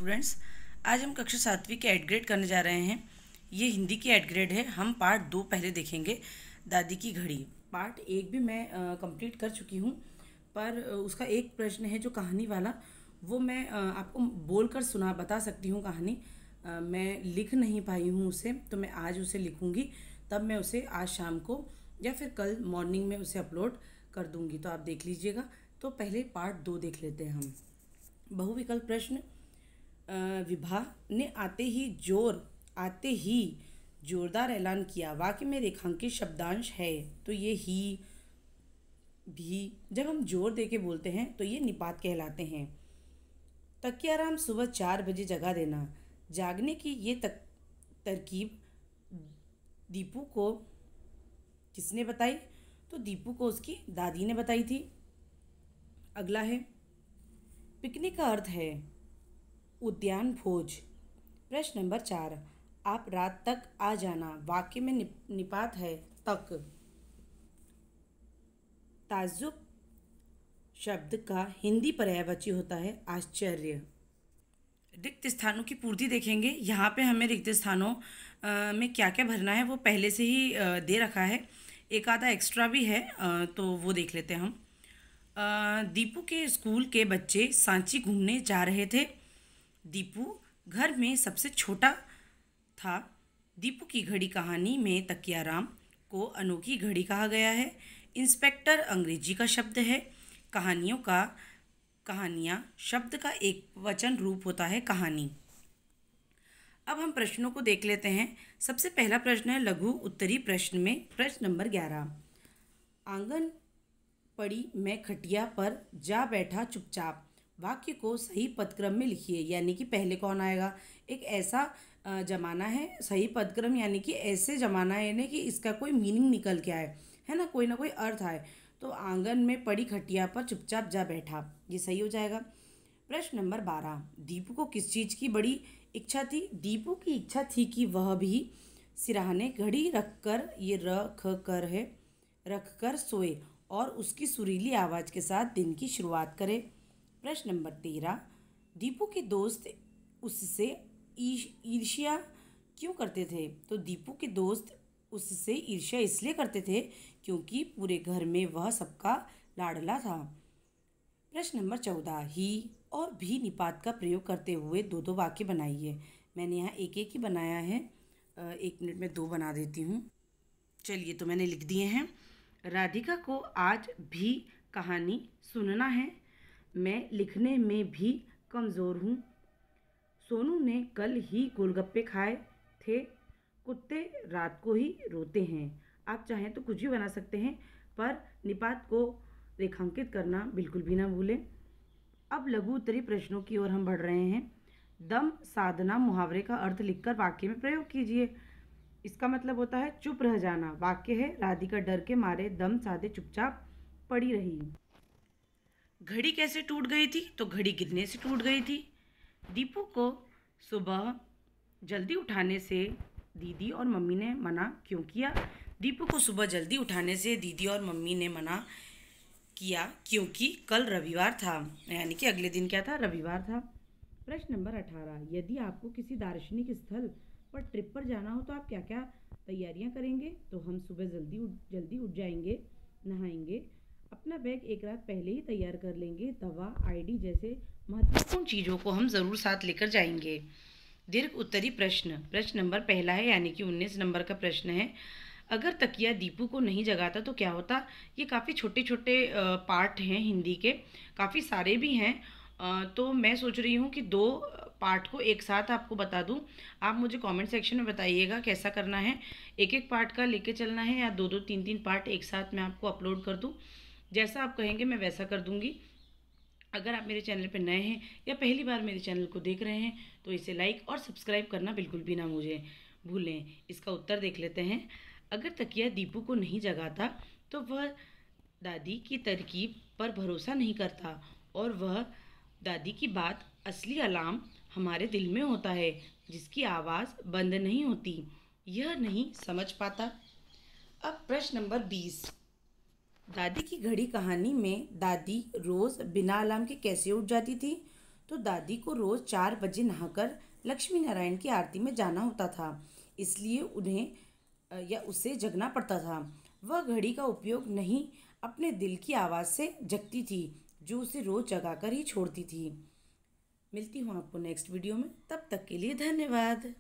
Students, आज हम कक्षा 7वीं के एड ग्रेड करने जा रहे हैं। ये हिंदी की एड ग्रेड है। हम पार्ट 2 पहले देखेंगे, दादी की घड़ी। पार्ट 1 भी मैं कंप्लीट कर चुकी हूँ, पर उसका एक प्रश्न है जो कहानी वाला, वो मैं आपको बोलकर बता सकती हूँ कहानी। मैं लिख नहीं पाई हूँ उसे, तो मैं आज उसे लिखूँगी, तब मैं उसे आज शाम को या फिर कल मॉर्निंग में उसे अपलोड कर दूँगी, तो आप देख लीजिएगा। तो पहले पार्ट 2 देख लेते हैं हम। बहुविकल्प प्रश्न। विभा ने आते ही जोरदार ऐलान किया। वाक्य में रेखांकित शब्दांश है, तो ये ही भी जब हम जोर दे के बोलते हैं तो ये निपात कहलाते हैं। तकियाराम सुबह 4 बजे जगा देना। जागने की ये तरकीब दीपू को किसने बताई? तो दीपू को उसकी दादी ने बताई थी। अगला है, पिकनिक का अर्थ है उद्यान भोज। प्रश्न नंबर 4, आप रात तक आ जाना। वाक्य में निपात है तक। ताज्जुब शब्द का हिंदी पर्यायवाची होता है आश्चर्य। रिक्त स्थानों की पूर्ति देखेंगे। यहाँ पे हमें रिक्त स्थानों में क्या क्या भरना है वो पहले से ही दे रखा है। एक आधा एक्स्ट्रा भी है, तो वो देख लेते हैं हम। दीपू के स्कूल के बच्चे सांची घूमने जा रहे थे। दीपू घर में सबसे छोटा था। दीपू की घड़ी कहानी में तकियाराम को अनोखी घड़ी कहा गया है। इंस्पेक्टर अंग्रेजी का शब्द है। कहानियाँ शब्द का एक वचन रूप होता है कहानी। अब हम प्रश्नों को देख लेते हैं। सबसे पहला प्रश्न है लघु उत्तरी प्रश्न में, प्रश्न नंबर 11। आंगन पड़ी मैं खटिया पर जा बैठा चुपचाप। वाक्य को सही पदक्रम में लिखिए, यानी कि पहले कौन आएगा। एक ऐसा जमाना है, सही पदक्रम यानी कि ऐसे जमाना है, यानी कि इसका कोई मीनिंग निकल के आए, है ना कोई अर्थ आए। तो आंगन में पड़ी खटिया पर चुपचाप जा बैठा, ये सही हो जाएगा। प्रश्न नंबर 12, दीपू को किस चीज़ की बड़ी इच्छा थी? दीपू की इच्छा थी कि वह भी सिरहाने घड़ी रख कर सोए और उसकी सुरीली आवाज़ के साथ दिन की शुरुआत करे। प्रश्न नंबर 13, दीपू के दोस्त उससे ईर्ष्या क्यों करते थे? तो दीपू के दोस्त उससे ईर्ष्या इसलिए करते थे क्योंकि पूरे घर में वह सबका लाडला था। प्रश्न नंबर 14, ही और भी निपात का प्रयोग करते हुए 2-2 वाक्य बनाइए। मैंने यहाँ एक ही बनाया है, 1 मिनट में 2 बना देती हूँ। चलिए, तो मैंने लिख दिए हैं। राधिका को आज भी कहानी सुनना है। मैं लिखने में भी कमज़ोर हूँ। सोनू ने कल ही गोलगप्पे खाए थे। कुत्ते रात को ही रोते हैं। आप चाहें तो कुछ भी बना सकते हैं, पर निपात को रेखांकित करना बिल्कुल भी ना भूलें। अब लघु उत्तरी प्रश्नों की ओर हम बढ़ रहे हैं। दम साधना मुहावरे का अर्थ लिखकर वाक्य में प्रयोग कीजिए। इसका मतलब होता है चुप रह जाना। वाक्य है, राधिका डर के मारे दम साधे चुपचाप पड़ी रही। घड़ी कैसे टूट गई थी? तो घड़ी गिरने से टूट गई थी। दीपू को सुबह जल्दी उठाने से दीदी और मम्मी ने मना क्यों किया? दीपू को सुबह जल्दी उठाने से दीदी और मम्मी ने मना किया क्योंकि कल रविवार था, यानी कि अगले दिन क्या था? रविवार था। प्रश्न नंबर 18, यदि आपको किसी दार्शनिक स्थल पर ट्रिप पर जाना हो तो आप क्या क्या तैयारियां करेंगे? तो हम सुबह जल्दी उठ जाएंगे, नहाएंगे, अपना बैग एक रात पहले ही तैयार कर लेंगे, दवा, आईडी जैसे महत्वपूर्ण चीज़ों को हम ज़रूर साथ लेकर जाएंगे। दीर्घ उत्तरी प्रश्न नंबर पहला है, यानी कि 19 नंबर का प्रश्न है। अगर तकिया दीपू को नहीं जगाता तो क्या होता? ये काफ़ी छोटे छोटे पार्ट हैं हिंदी के, काफ़ी सारे भी हैं, तो मैं सोच रही हूँ कि 2 पार्ट को एक साथ आपको बता दूँ। आप मुझे कमेंट सेक्शन में बताइएगा कैसा करना है, एक पार्ट का लेके चलना है या 2-2 3-3 पार्ट एक साथ मैं आपको अपलोड कर दूँ। जैसा आप कहेंगे मैं वैसा कर दूँगी। अगर आप मेरे चैनल पर नए हैं या पहली बार मेरे चैनल को देख रहे हैं तो इसे लाइक और सब्सक्राइब करना बिल्कुल भी ना भूलें। इसका उत्तर देख लेते हैं। अगर तकिया दीपू को नहीं जगाता तो वह दादी की तरकीब पर भरोसा नहीं करता और वह दादी की बात असली अलार्म हमारे दिल में होता है जिसकी आवाज़ बंद नहीं होती, यह नहीं समझ पाता। अब प्रश्न नंबर 20, दादी की घड़ी कहानी में दादी रोज़ बिना अलार्म के कैसे उठ जाती थी? तो दादी को रोज़ 4 बजे नहाकर लक्ष्मी नारायण की आरती में जाना होता था, इसलिए उन्हें या उसे जगना पड़ता था। वह घड़ी का उपयोग नहीं, अपने दिल की आवाज़ से जगती थी, जो उसे रोज़ जगाकर ही छोड़ती थी। मिलती हूँ आपको नेक्स्ट वीडियो में, तब तक के लिए धन्यवाद।